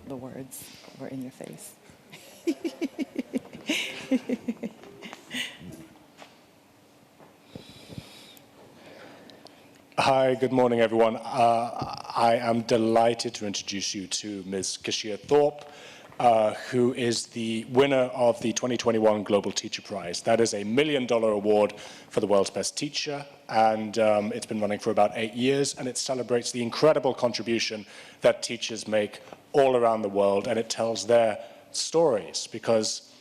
the words were in your face. Hi, good morning, everyone. I am delighted to introduce you to Ms. Keishia Thorpe, who is the winner of the 2021 Global Teacher Prize. That is a $1 million award for the world's best teacher, and it's been running for about 8 years, and it celebrates the incredible contribution that teachers make all around the world, and it tells their stories, because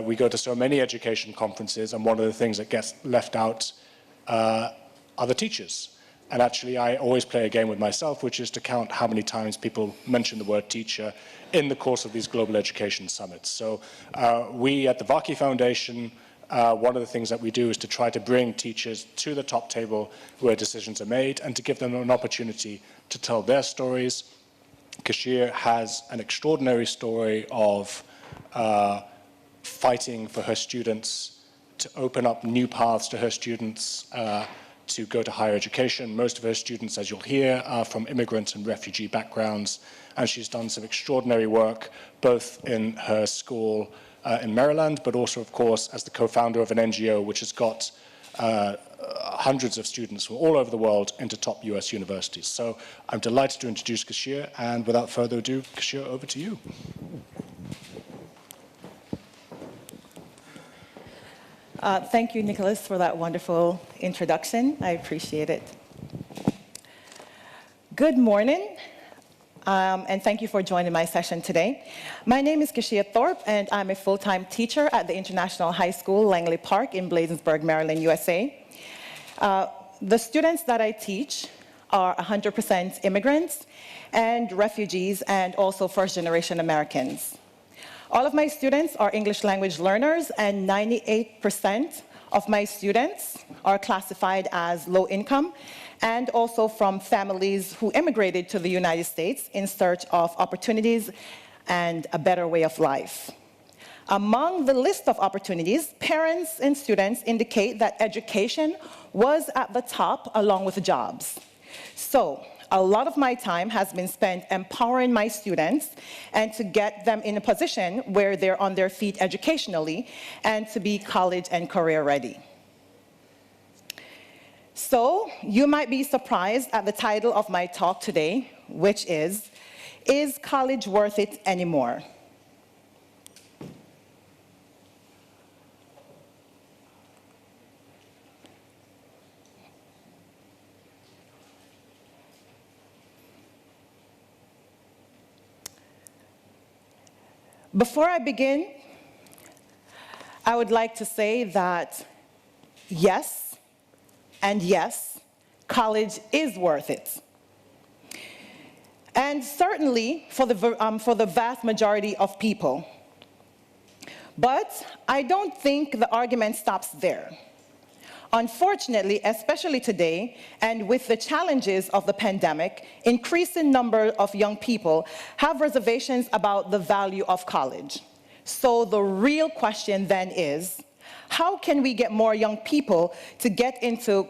we go to so many education conferences, and one of the things that gets left out are the teachers. And actually, I always play a game with myself, which is to count how many times people mention the word teacher in the course of these global education summits. So we at the Varkey Foundation, one of the things that we do is to try to bring teachers to the top table where decisions are made and to give them an opportunity to tell their stories. Keishia has an extraordinary story of fighting for her students, to open up new paths to her students, to go to higher education. Most of her students, as you'll hear, are from immigrant and refugee backgrounds, and she's done some extraordinary work, both in her school in Maryland, but also, of course, as the co-founder of an NGO which has got hundreds of students from all over the world into top US universities. So I'm delighted to introduce Keishia, and without further ado, Keishia, over to you. Thank you, Nicholas, for that wonderful introduction. I appreciate it. Good morning, and thank you for joining my session today. My name is Keishia Thorpe, and I'm a full-time teacher at the International High School, Langley Park in Bladensburg, Maryland, USA. The students that I teach are 100% immigrants and refugees, and also first-generation Americans. All of my students are English language learners, and 98% of my students are classified as low income and also from families who immigrated to the United States in search of opportunities and a better way of life. Among the list of opportunities, parents and students indicate that education was at the top along with jobs. So, a lot of my time has been spent empowering my students and to get them in a position where they're on their feet educationally and to be college and career ready. So you might be surprised at the title of my talk today, which is college worth it anymore? Before I begin, I would like to say that yes, and yes, college is worth it. And certainly for the vast majority of people. But I don't think the argument stops there. Unfortunately, especially today, and with the challenges of the pandemic, increasing number of young people have reservations about the value of college. So the real question then is, how can we get more young people to get the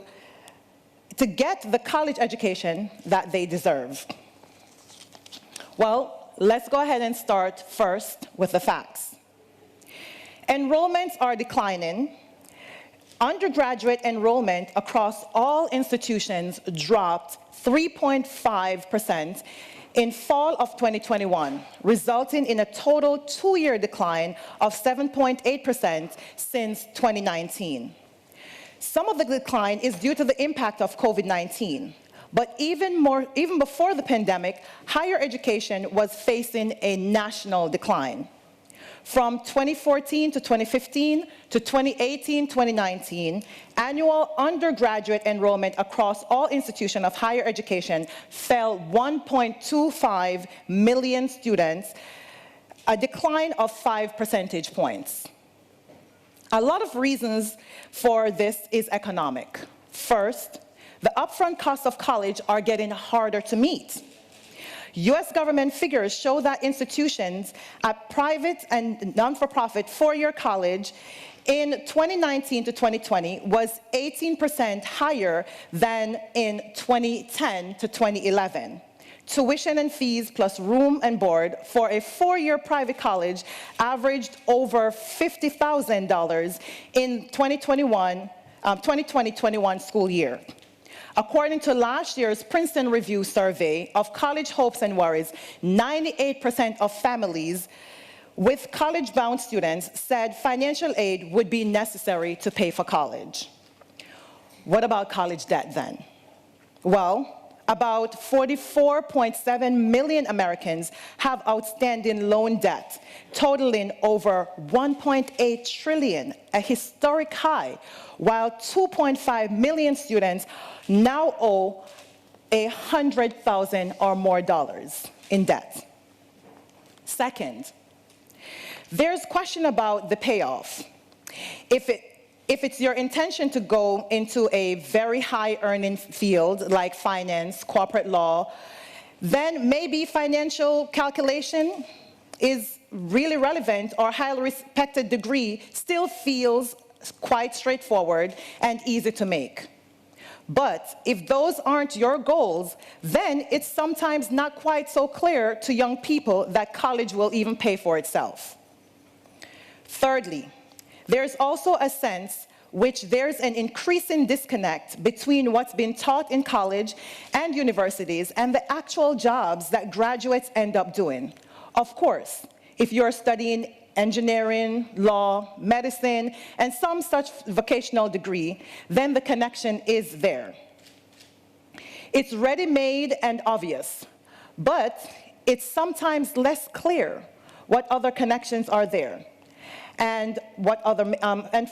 college education that they deserve? Well, let's go ahead and start first with the facts. Enrollments are declining. Undergraduate enrollment across all institutions dropped 3.5% in fall of 2021, resulting in a total 2-year decline of 7.8% since 2019. Some of the decline is due to the impact of COVID-19, but even before the pandemic, higher education was facing a national decline. From 2014 to 2015 to 2018-2019, annual undergraduate enrollment across all institutions of higher education fell 1.25 million students, a decline of 5 percentage points. A lot of reasons for this is economic. First, the upfront costs of college are getting harder to meet. U.S. government figures show that institutions at private and non-for-profit 4-year college in 2019 to 2020 was 18% higher than in 2010 to 2011. tuition and fees plus room and board for a 4-year private college averaged over $50,000 in 2020-21 school year. According to last year's Princeton Review survey of college hopes and worries, 98% of families with college-bound students said financial aid would be necessary to pay for college. What about college debt then? Well, about 44.7 million Americans have outstanding loan debt, totaling over $1.8 trillion, a historic high, while 2.5 million students now owe $100,000 or more in debt. Second, there's question about the payoff. If it's your intention to go into a very high earning field like finance, corporate law, then maybe financial calculation is really relevant, or highly respected degree still feels quite straightforward and easy to make. But if those aren't your goals, then it's sometimes not quite so clear to young people that college will even pay for itself. Thirdly, there's also a sense which there's an increasing disconnect between what's been taught in college and universities and the actual jobs that graduates end up doing. Of course, if you're studying engineering, law, medicine, and some such vocational degree, then the connection is there. It's ready-made and obvious, but it's sometimes less clear what other connections are there and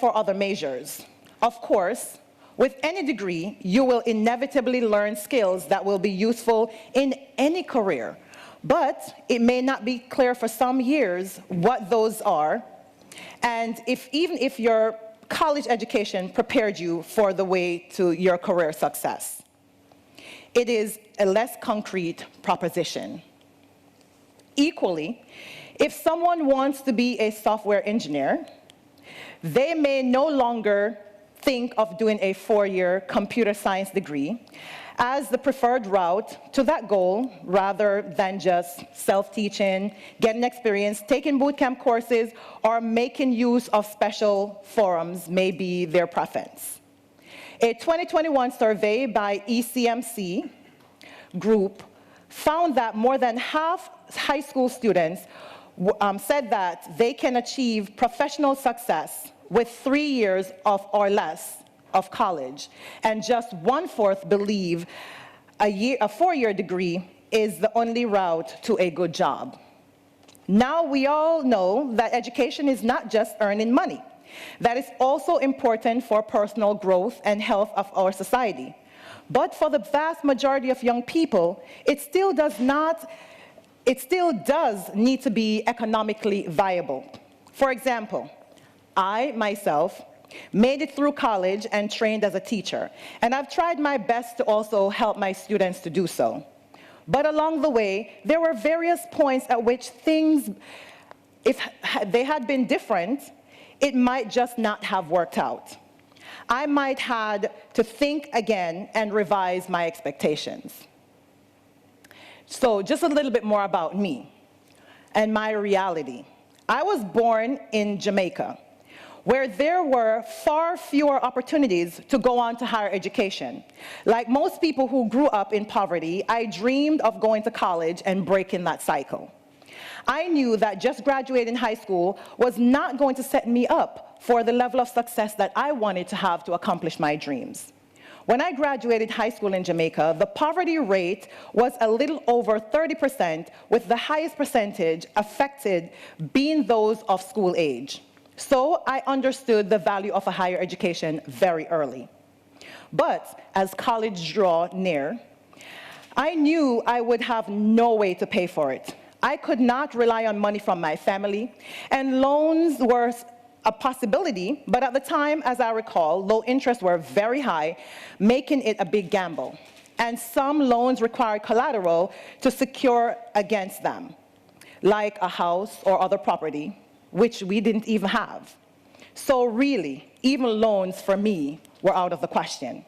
for other measures. Of course, with any degree, you will inevitably learn skills that will be useful in any career, but it may not be clear for some years what those are, and even if your college education prepared you for the way to your career success. It is a less concrete proposition. Equally, if someone wants to be a software engineer, they may no longer think of doing a 4-year computer science degree as the preferred route to that goal, rather than just self-teaching, getting experience, taking bootcamp courses, or making use of special forums may be their preference. A 2021 survey by ECMC group found that more than half high school students said that they can achieve professional success with 3 years or less of college, and just 1/4 believe a 4-year degree is the only route to a good job. Now we all know that education is not just earning money. That is also important for personal growth and health of our society. But for the vast majority of young people, it still does need to be economically viable. For example, I myself made it through college and trained as a teacher, and I've tried my best to also help my students to do so. But along the way, there were various points at which things, if they had been different, it might just not have worked out. I might had to think again and revise my expectations. So just a little bit more about me and my reality. I was born in Jamaica, where there were far fewer opportunities to go on to higher education. Like most people who grew up in poverty, I dreamed of going to college and breaking that cycle. I knew that just graduating high school was not going to set me up for the level of success that I wanted to have to accomplish my dreams. When I graduated high school in Jamaica, the poverty rate was a little over 30%, with the highest percentage affected being those of school age. So I understood the value of a higher education very early. But as college drew near, I knew I would have no way to pay for it. I could not rely on money from my family, and loans were a possibility, but at the time, as I recall, low interests were very high, making it a big gamble. And some loans required collateral to secure against them, like a house or other property, which we didn't even have. So really, even loans for me were out of the question.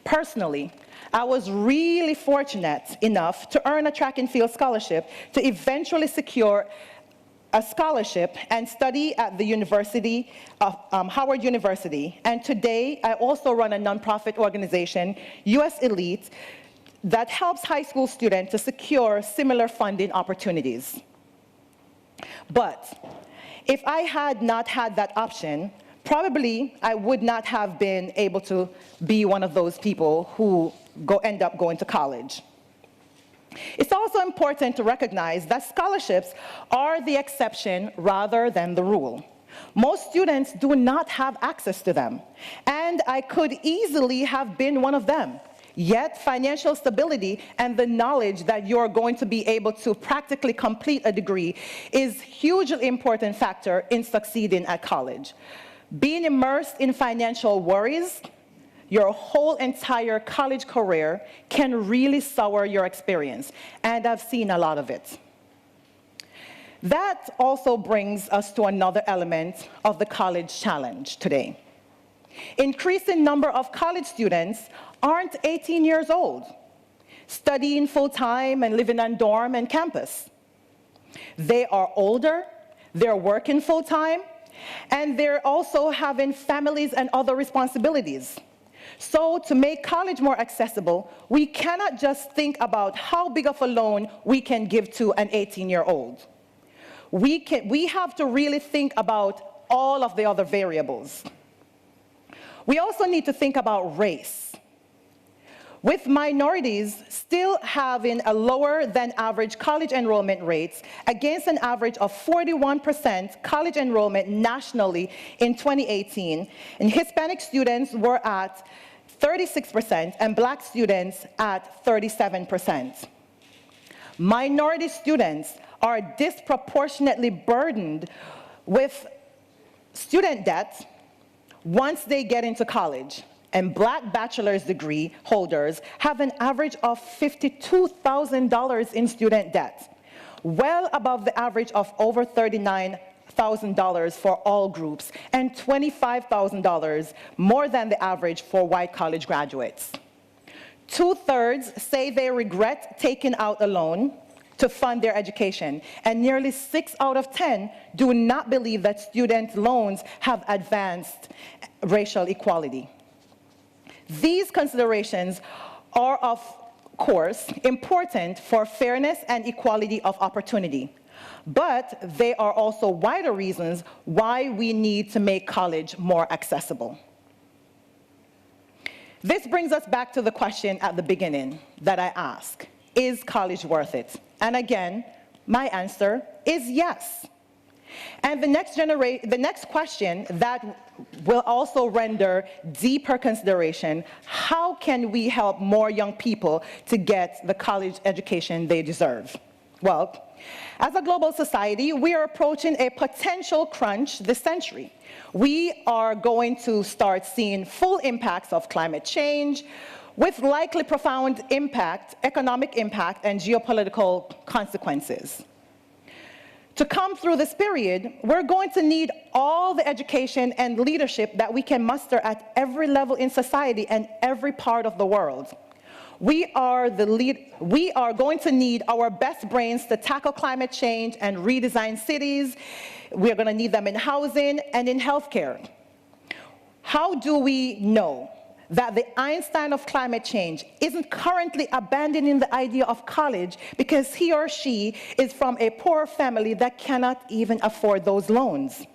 Personally, I was really fortunate enough to earn a track and field scholarship to eventually secure a scholarship and study at the University of Howard University. And today, I also run a nonprofit organization, US Elite, that helps high school students to secure similar funding opportunities. But if I had not had that option, probably I would not have been able to be one of those people who end up going to college. It's also important to recognize that scholarships are the exception rather than the rule. Most students do not have access to them, and I could easily have been one of them. Yet, financial stability and the knowledge that you're going to be able to practically complete a degree is a hugely important factor in succeeding at college. Being immersed in financial worries your whole entire college career can really sour your experience, and I've seen a lot of it. That also brings us to another element of the college challenge today. Increasing number of college students aren't 18 years old, studying full-time and living on dorm and campus. They are older, they're working full-time, and they're also having families and other responsibilities. So to make college more accessible, we cannot just think about how big of a loan we can give to an 18-year-old. We have to really think about all of the other variables. We also need to think about race. With minorities still having a lower than average college enrollment rates against an average of 41% college enrollment nationally in 2018, and Hispanic students were at 36% and Black students at 37%. Minority students are disproportionately burdened with student debt once they get into college. And Black bachelor's degree holders have an average of $52,000 in student debt, well above the average of over $39,000 for all groups, and $25,000 more than the average for white college graduates. 2/3 say they regret taking out a loan to fund their education, and nearly 6 out of 10 do not believe that student loans have advanced racial equality. These considerations are, of course, important for fairness and equality of opportunity, but they are also wider reasons why we need to make college more accessible. This brings us back to the question at the beginning that I asked: is college worth it? And again, my answer is yes. And the next question that will also render deeper consideration: how can we help more young people to get the college education they deserve? Well, as a global society, we are approaching a potential crunch this century. We are going to start seeing full impacts of climate change, with likely profound impact, economic impact, and geopolitical consequences. To come through this period, we're going to need all the education and leadership that we can muster at every level in society and every part of the world. We are going to need our best brains to tackle climate change and redesign cities. We're going to need them in housing and in healthcare. How do we know that the Einstein of climate change isn't currently abandoning the idea of college because he or she is from a poor family that cannot even afford those loans?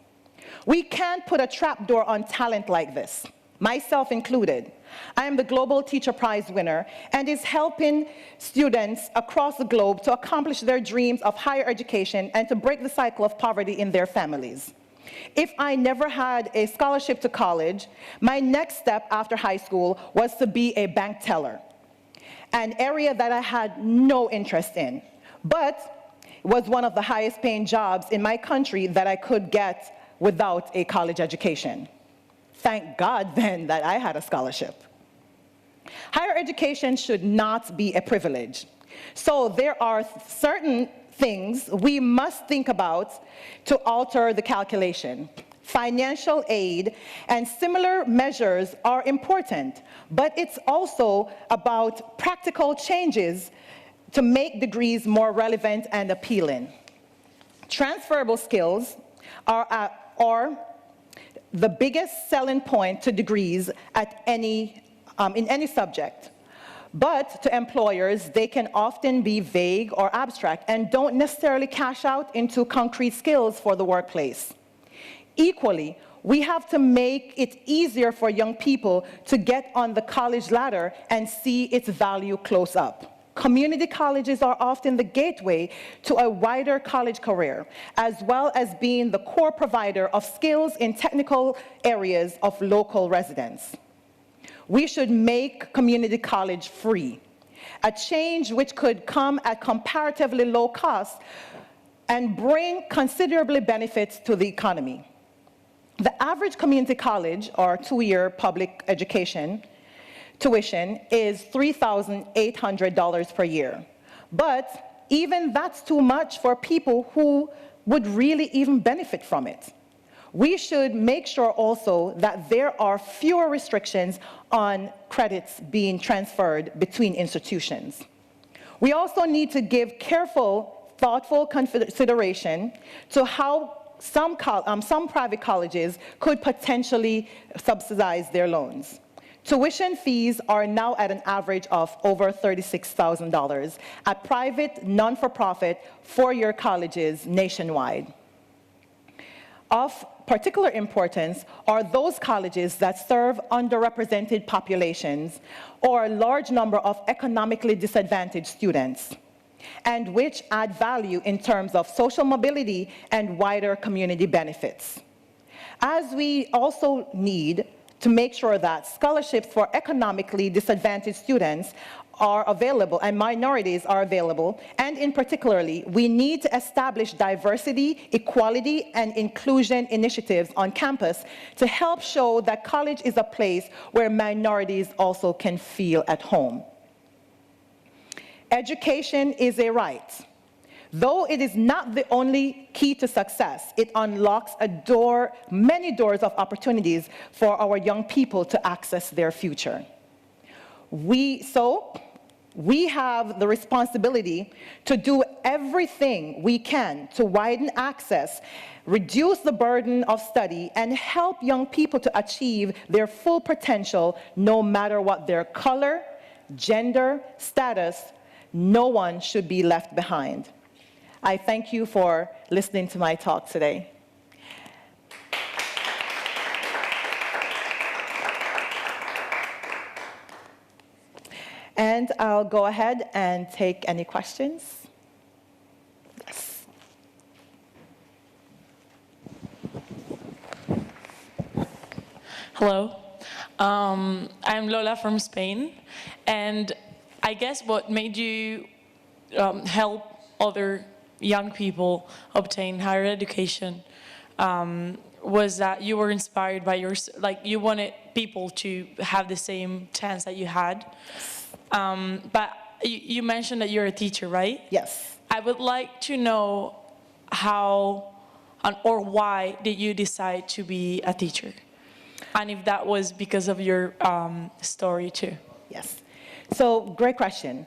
We can't put a trapdoor on talent like this, myself included. I am the Global Teacher Prize winner and is helping students across the globe to accomplish their dreams of higher education and to break the cycle of poverty in their families. If I never had a scholarship to college, my next step after high school was to be a bank teller, an area that I had no interest in, but was one of the highest paying jobs in my country that I could get without a college education. Thank God then that I had a scholarship. Higher education should not be a privilege. So there are certain things we must think about to alter the calculation. financial aid, and similar measures are important, but it's also about practical changes to make degrees more relevant and appealing. Transferable skills are the biggest selling point to degrees at in any subject. But to employers, they can often be vague or abstract and don't necessarily cash out into concrete skills for the workplace. Equally, we have to make it easier for young people to get on the college ladder and see its value close up. Community colleges are often the gateway to a wider college career, as well as being the core provider of skills in technical areas of local residents. We should make community college free, a change which could come at comparatively low cost and bring considerable benefits to the economy. The average community college, or two-year public education, tuition is $3,800 per year. But even that's too much for people who would really even benefit from it. We should make sure also that there are fewer restrictions on credits being transferred between institutions. We also need to give careful, thoughtful consideration to how some private colleges could potentially subsidize their loans. Tuition fees are now at an average of over $36,000 at private, non-for-profit, four-year colleges nationwide. Of particular importance are those colleges that serve underrepresented populations or a large number of economically disadvantaged students, and which add value in terms of social mobility and wider community benefits. As we also need to make sure that scholarships for economically disadvantaged students are available and minorities are available, and in particularly, we need to establish diversity, equality, and inclusion initiatives on campus to help show that college is a place where minorities also can feel at home. Education is a right. Though it is not the only key to success, it unlocks many doors of opportunities for our young people to access their future. We have the responsibility to do everything we can to widen access, reduce the burden of study, and help young people to achieve their full potential no matter what their color, gender, status. No one should be left behind. I thank you for listening to my talk today. And I'll go ahead and take any questions. Yes. Hello, I'm Lola from Spain, and I guess what made you help other young people obtain higher education was that you were inspired by you wanted people to have the same chance that you had. But you mentioned that you're a teacher, right? Yes. I would like to know how or why did you decide to be a teacher? And if that was because of your story too. Yes. So, great question.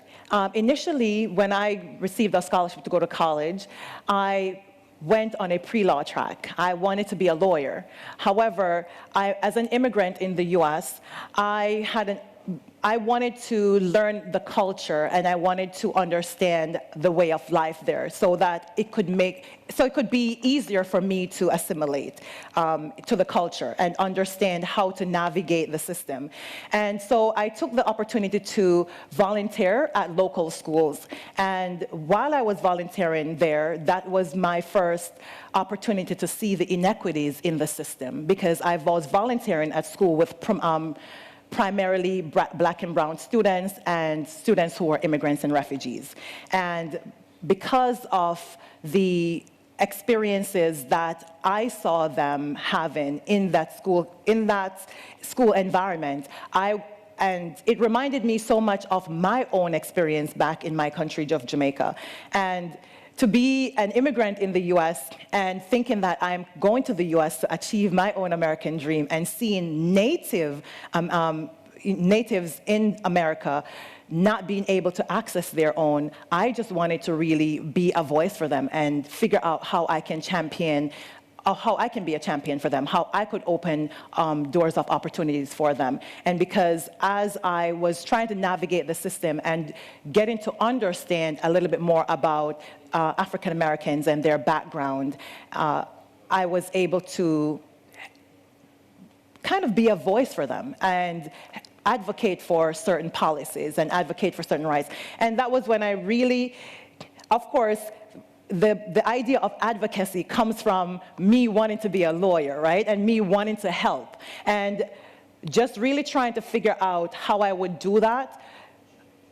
Initially, when I received a scholarship to go to college, I went on a pre-law track. I wanted to be a lawyer. However, as an immigrant in the US, I wanted to learn the culture and I wanted to understand the way of life there so that it could be easier for me to assimilate to the culture and understand how to navigate the system. And so I took the opportunity to volunteer at local schools. And while I was volunteering there, that was my first opportunity to see the inequities in the system, because I was volunteering at school with primarily black and brown students and students who were immigrants and refugees. And because of the experiences that I saw them having in that school environment, and it reminded me so much of my own experience back in my country of Jamaica. And to be an immigrant in the US and thinking that I'm going to the US to achieve my own American dream and seeing natives in America not being able to access their own, I just wanted to really be a voice for them and figure out how I can champion, how I can be a champion for them, how I could open doors of opportunities for them. And because as I was trying to navigate the system and getting to understand a little bit more about African Americans and their background, I was able to kind of be a voice for them and advocate for certain policies and advocate for certain rights. And that was when I really, of course, the idea of advocacy comes from me wanting to be a lawyer, right? And me wanting to help. And just really trying to figure out how I would do that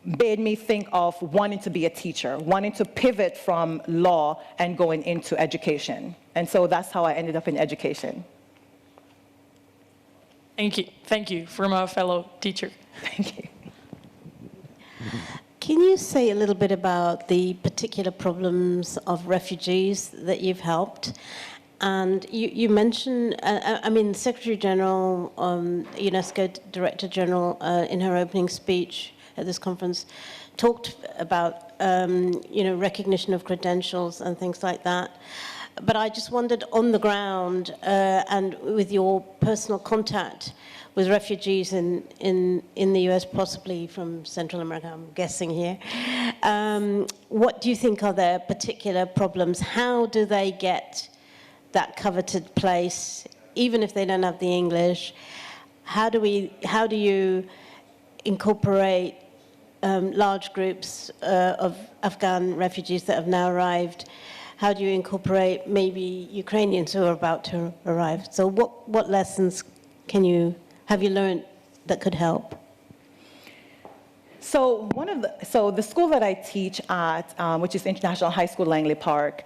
made me think of wanting to be a teacher, wanting to pivot from law and going into education. And so that's how I ended up in education. Thank you. Thank you from a fellow teacher. Thank you. Can you say a little bit about the particular problems of refugees that you've helped? And you mentioned, I mean, the Secretary General, UNESCO Director General, in her opening speech at this conference, talked about, recognition of credentials and things like that. But I just wondered, on the ground and with your personal contact with refugees in the US, possibly from Central America, I'm guessing here, what do you think are their particular problems? How do they get that coveted place, even if they don't have the English? How do you incorporate large groups of Afghan refugees that have now arrived? How do you incorporate maybe Ukrainians who are about to arrive? So what lessons have you learned that could help? So the school that I teach at, which is International High School Langley Park,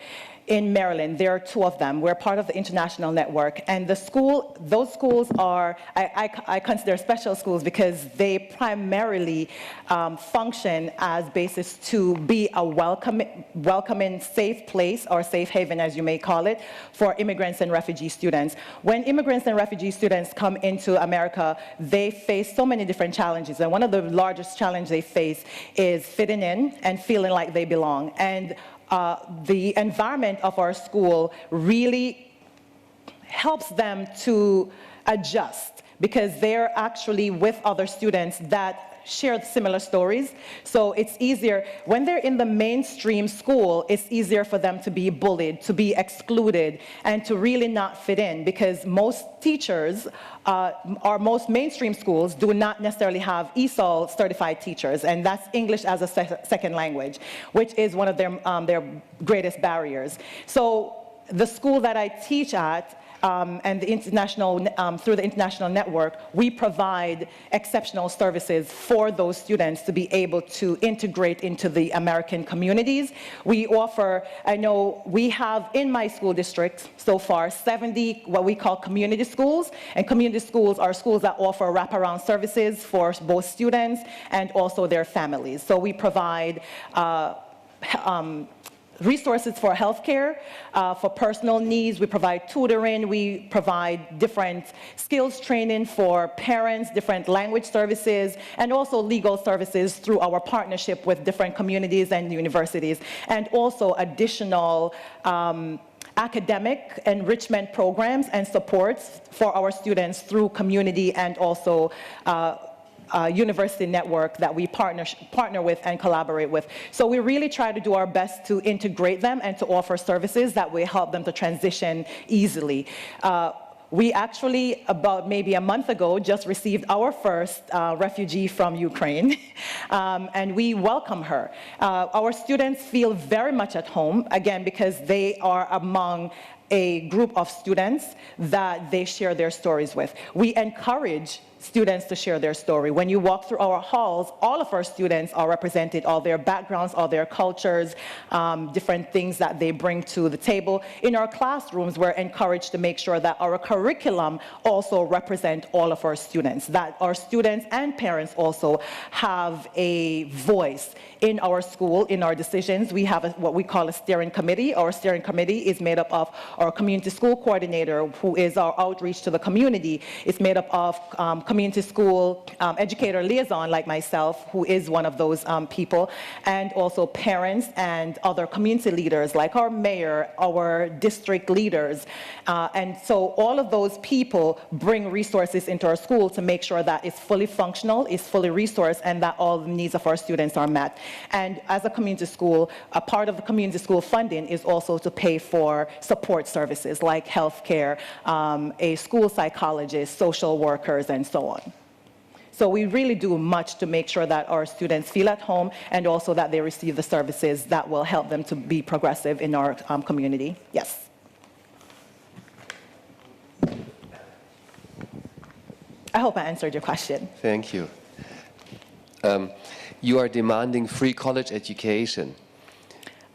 in Maryland, there are two of them. We're part of the international network, and those schools are, I consider special schools because they primarily function as basis to be a welcoming, safe place, or safe haven, as you may call it, for immigrants and refugee students. When immigrants and refugee students come into America, they face so many different challenges, and one of the largest challenges they face is fitting in and feeling like they belong. And the environment of our school really helps them to adjust because they're actually with other students that share similar stories. So it's easier, when they're in the mainstream school, it's easier for them to be bullied, to be excluded, and to really not fit in, because most teachers, or most mainstream schools, do not necessarily have ESOL certified teachers, and that's English as a second language, which is one of their greatest barriers. So the school that I teach at, and the international, through the international network, we provide exceptional services for those students to be able to integrate into the American communities. We offer, I know we have in my school district so far 70 what we call community schools, and community schools are schools that offer wraparound services for both students and also their families. So we provide resources for healthcare, for personal needs. We provide tutoring. We provide different skills training for parents, different language services, and also legal services through our partnership with different communities and universities, and also additional academic enrichment programs and supports for our students through community and also university network that we partner with and collaborate with. So we really try to do our best to integrate them and to offer services that will help them to transition easily. We actually, about maybe a month ago, just received our first refugee from Ukraine, and we welcome her. Our students feel very much at home, again, because they are among a group of students that they share their stories with. We encourage students to share their story. When you walk through our halls, all of our students are represented, all their backgrounds, all their cultures, different things that they bring to the table. In our classrooms, we're encouraged to make sure that our curriculum also represent all of our students, that our students and parents also have a voice in our school, in our decisions. We have what we call a steering committee. Our steering committee is made up of our community school coordinator, who is our outreach to the community. It's made up of community school educator liaison like myself, who is one of those people, and also parents and other community leaders like our mayor, our district leaders. And so all of those people bring resources into our school to make sure that it's fully functional, it's fully resourced, and that all the needs of our students are met. And as a community school, a part of the community school funding is also to pay for support services like healthcare, a school psychologist, social workers, and so on. So we really do much to make sure that our students feel at home and also that they receive the services that will help them to be progressive in our community. Yes. I hope I answered your question. Thank you. You are demanding free college education.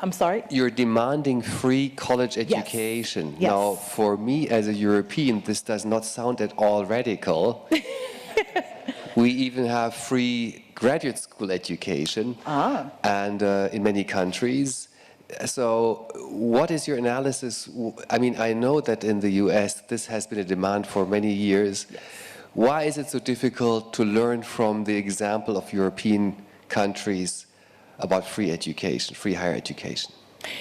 I'm sorry? You're demanding free college education. Yes. Now, for me as a European, this does not sound at all radical. We even have free graduate school education, and in many countries. So what is your analysis? I mean, I know that in the US, this has been a demand for many years. Yes. Why is it so difficult to learn from the example of European countries about free education, free higher education?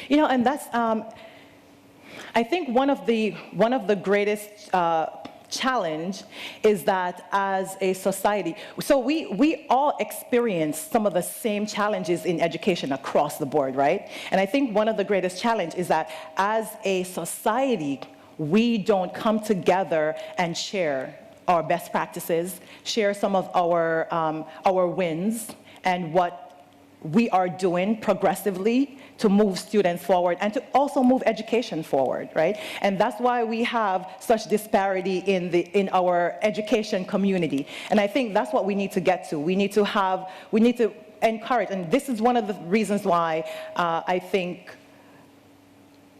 You know, and that's, I think one of the greatest challenge is that as a society, so we all experience some of the same challenges in education across the board, right? And I think one of the greatest challenge is that as a society, we don't come together and share our best practices, share some of our wins and what we are doing progressively to move students forward and to also move education forward, right? And that's why we have such disparity in our education community. And I think that's what we need to get to. We need to encourage, and this is one of the reasons why I think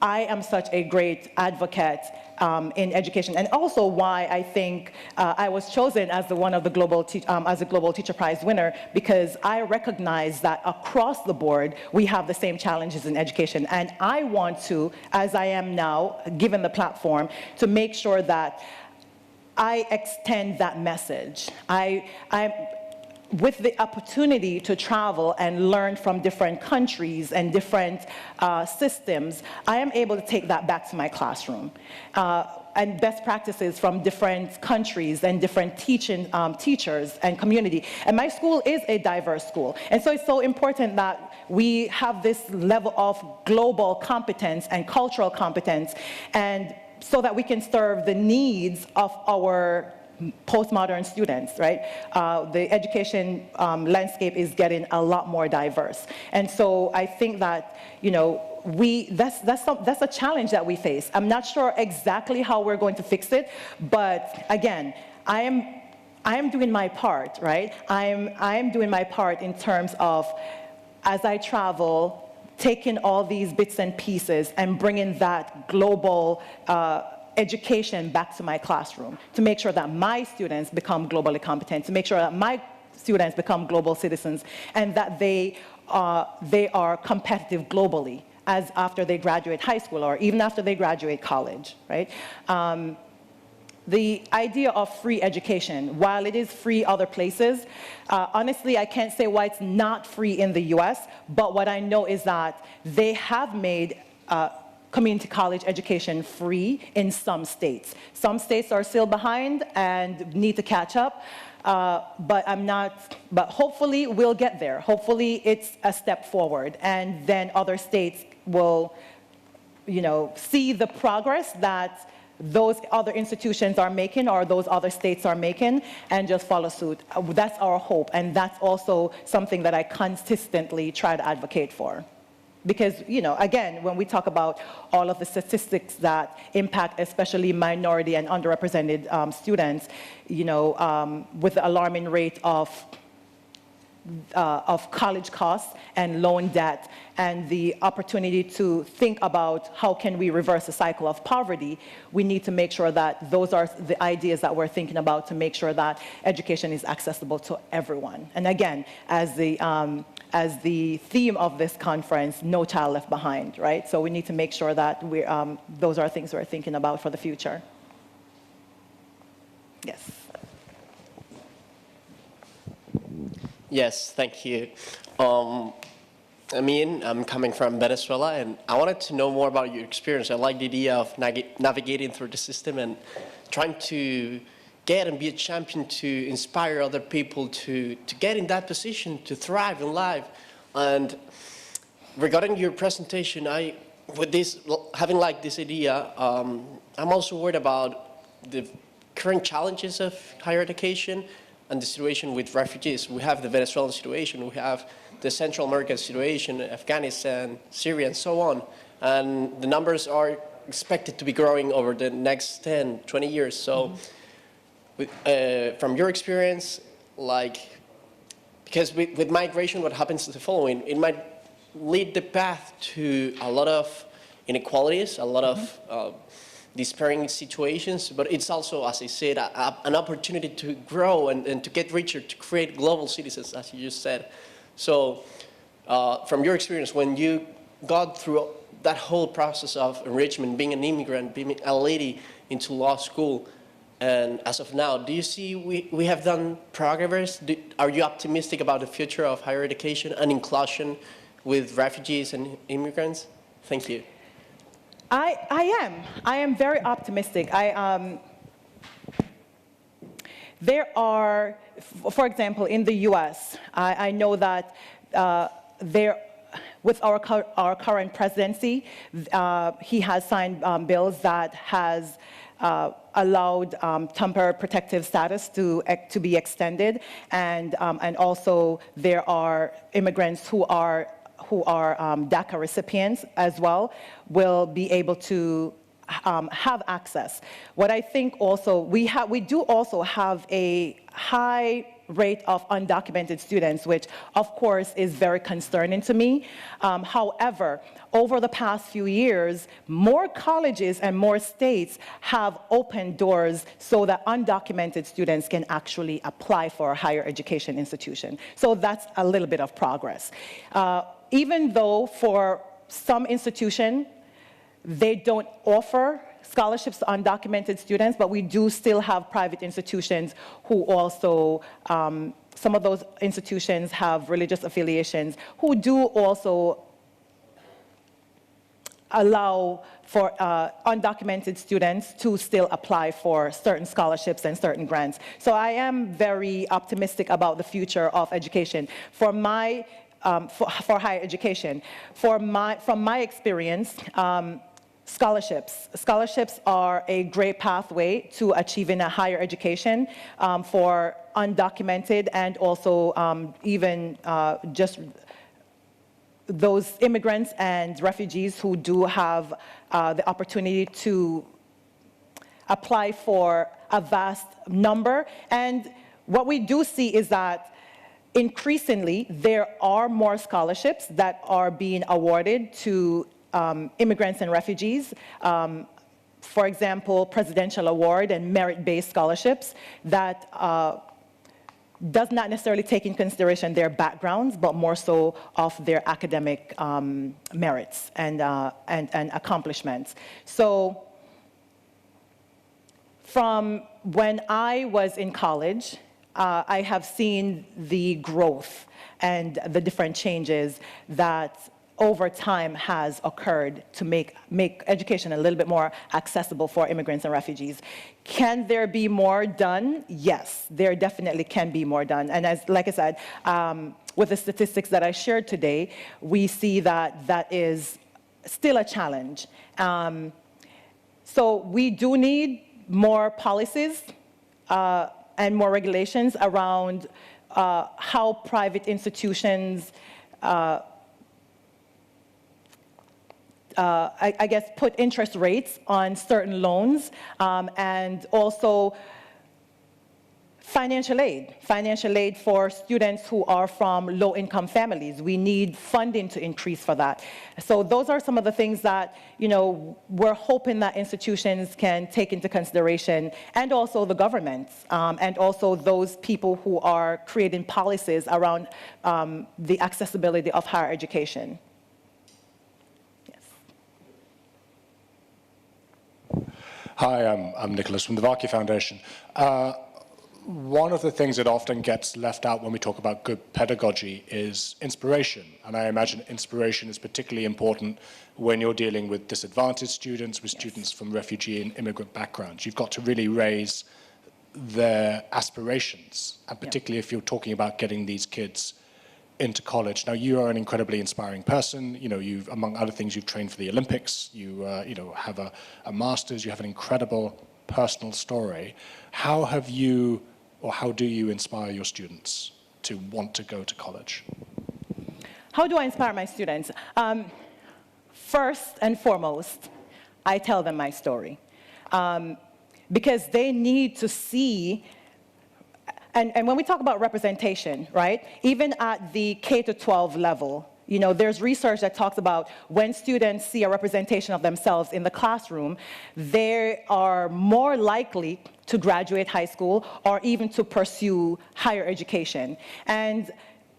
I am such a great advocate in education, and also why I think I was chosen as one of the global teacher prize winner, because I recognize that across the board we have the same challenges in education, and I want to, as I am now, given the platform, to make sure that I extend that message. With the opportunity to travel and learn from different countries and different systems, I am able to take that back to my classroom. And best practices from different countries and different teachers and community. And my school is a diverse school. And so it's so important that we have this level of global competence and cultural competence, and so that we can serve the needs of our postmodern students, right? The education landscape is getting a lot more diverse. And so I think that, you know, that's a challenge that we face. I'm not sure exactly how we're going to fix it, but again, I am doing my part, right? I am doing my part in terms of, as I travel, taking all these bits and pieces and bringing that global education back to my classroom, to make sure that my students become globally competent, to make sure that my students become global citizens, and that they are competitive globally as after they graduate high school or even after they graduate college, right? The idea of free education, while it is free other places, honestly, I can't say why it's not free in the US, but what I know is that they have made community college education free in some states. Some states are still behind and need to catch up, but hopefully we'll get there. Hopefully it's a step forward, and then other states will, you know, see the progress that those other institutions are making or those other states are making and just follow suit. That's our hope, and that's also something that I consistently try to advocate for. Because, you know, again, when we talk about all of the statistics that impact especially minority and underrepresented students, you know, with the alarming rate of college costs and loan debt, and the opportunity to think about how can we reverse the cycle of poverty, we need to make sure that those are the ideas that we're thinking about to make sure that education is accessible to everyone. And again, as the theme of this conference, no child left behind, right? So we need to make sure that those are things we're thinking about for the future. Yes. Yes, thank you. I'm coming from Venezuela, and I wanted to know more about your experience. I like the idea of navigating through the system and trying to get and be a champion to inspire other people to get in that position, to thrive in life. And regarding your presentation, having like this idea, I'm also worried about the current challenges of higher education and the situation with refugees. We have the Venezuelan situation, we have the Central American situation, Afghanistan, Syria, and so on. And the numbers are expected to be growing over the next 10, 20 years. So from your experience, because with migration, what happens is the following: it might lead the path to a lot of inequalities, a lot of despairing situations, but it's also, as I said, an opportunity to grow and to get richer, to create global citizens, as you just said. So from your experience, when you got through that whole process of enrichment, being an immigrant, being a lady into law school, and as of now, do you see we have done progress? Are you optimistic about the future of higher education and inclusion with refugees and immigrants? Thank you. I am very optimistic. There are, for example, in the US, I know that with our current presidency, he has signed bills that has allowed temporary protective status to be extended, and also there are immigrants who are DACA recipients as well will be able to have access. What I think also, we do also have a high rate of undocumented students, which of course is very concerning to me. However, over the past few years, more colleges and more states have opened doors so that undocumented students can actually apply for a higher education institution. So that's a little bit of progress. Even though for some institutions, they don't offer scholarships to undocumented students, but we do still have private institutions who also, some of those institutions have religious affiliations who do also allow for undocumented students to still apply for certain scholarships and certain grants. So I am very optimistic about the future of education. For higher education. From my experience, scholarships are a great pathway to achieving a higher education for undocumented and also even just those immigrants and refugees who do have the opportunity to apply for a vast number. And what we do see is that increasingly, there are more scholarships that are being awarded to immigrants and refugees. For example, presidential award and merit-based scholarships that does not necessarily take in consideration their backgrounds, but more so of their academic merits and accomplishments. So from when I was in college, I have seen the growth and the different changes that over time has occurred to make education a little bit more accessible for immigrants and refugees. Can there be more done? Yes, there definitely can be more done. And like I said, with the statistics that I shared today, we see that that is still a challenge. So we do need more policies and more regulations around how private institutions I guess, put interest rates on certain loans, and also financial aid for students who are from low-income families. We need funding to increase for that. So those are some of the things that, we're hoping that institutions can take into consideration, and also the governments, and also those people who are creating policies around the accessibility of higher education. Hi, I'm Nicholas from the Varkey Foundation. One of the things that often gets left out when we talk about good pedagogy is inspiration. And I imagine inspiration is particularly important when you're dealing with disadvantaged students, with students from refugee and immigrant backgrounds. You've got to really raise their aspirations, and particularly if you're talking about getting these kids into college. Now, you are an incredibly inspiring person. You've, among other things, you've trained for the Olympics. You, have a master's. You have an incredible personal story. How have you, or how do you inspire your students to want to go to college? How do I inspire my students? First and foremost, I tell them my story. Because they need to see, and when we talk about representation, right, even at the K-12 level, there's research that talks about when students see a representation of themselves in the classroom, they are more likely to graduate high school or even to pursue higher education. And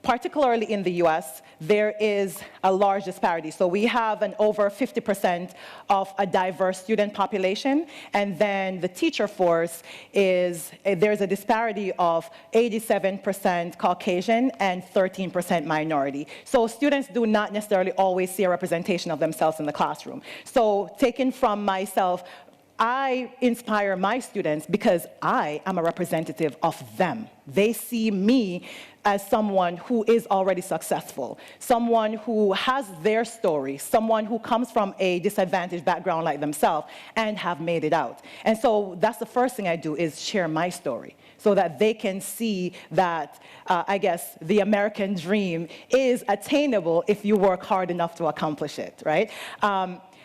particularly in the US, there is a large disparity. So we have an over 50% of a diverse student population, and then the teacher force there's a disparity of 87% Caucasian and 13% minority. So students do not necessarily always see a representation of themselves in the classroom. So taken from myself, I inspire my students because I am a representative of them. They see me as someone who is already successful, someone who has their story, someone who comes from a disadvantaged background like themselves and have made it out. And so that's the first thing I do, is share my story, so that they can see that, I guess, the American dream is attainable if you work hard enough to accomplish it, right?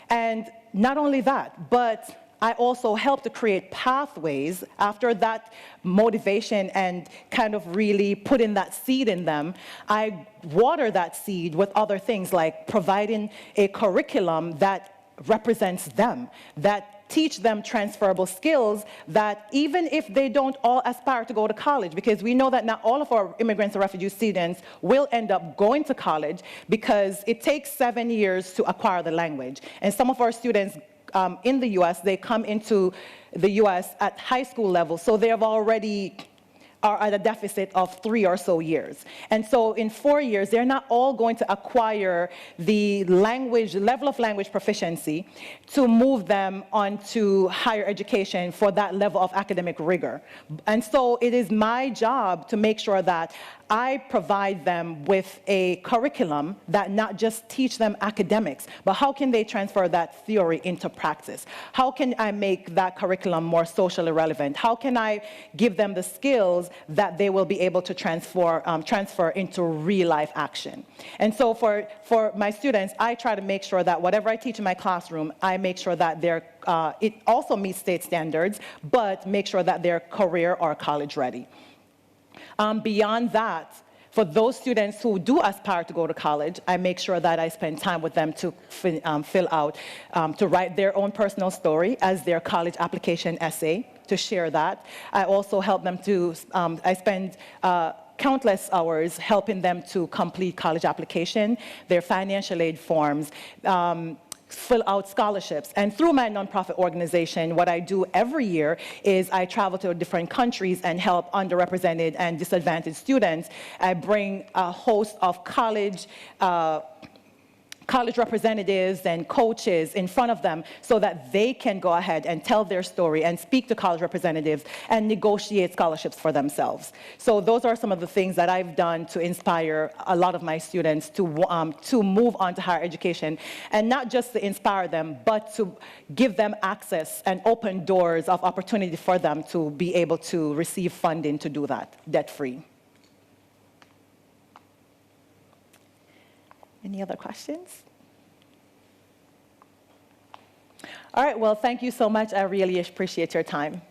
And not only that, but I also help to create pathways after that motivation and kind of really putting that seed in them. I water that seed with other things, like providing a curriculum that represents them, that teach them transferable skills, that even if they don't all aspire to go to college, because we know that not all of our immigrants and refugee students will end up going to college, because it takes 7 years to acquire the language. And some of our students in the US, they come into the US at high school level, so they have already are at a deficit of 3 or so years. And so in 4 years, they're not all going to acquire the level of language proficiency to move them onto higher education for that level of academic rigor. And so it is my job to make sure that I provide them with a curriculum that not just teach them academics, but how can they transfer that theory into practice? How can I make that curriculum more socially relevant? How can I give them the skills that they will be able to transfer into real-life action? And so for my students, I try to make sure that whatever I teach in my classroom, I make sure that it also meets state standards, but make sure that they're career or college ready. Beyond that, for those students who do aspire to go to college, I make sure that I spend time with them to fill out, to write their own personal story as their college application essay, to share that. I also help them to, I spend countless hours helping them to complete college application, their financial aid forms, fill out scholarships. And through my nonprofit organization, what I do every year is I travel to different countries and help underrepresented and disadvantaged students. I bring a host of college representatives and coaches in front of them so that they can go ahead and tell their story and speak to college representatives and negotiate scholarships for themselves. So those are some of the things that I've done to inspire a lot of my students to move on to higher education, and not just to inspire them, but to give them access and open doors of opportunity for them to be able to receive funding to do that, debt-free. Any other questions? All right, well, thank you so much. I really appreciate your time.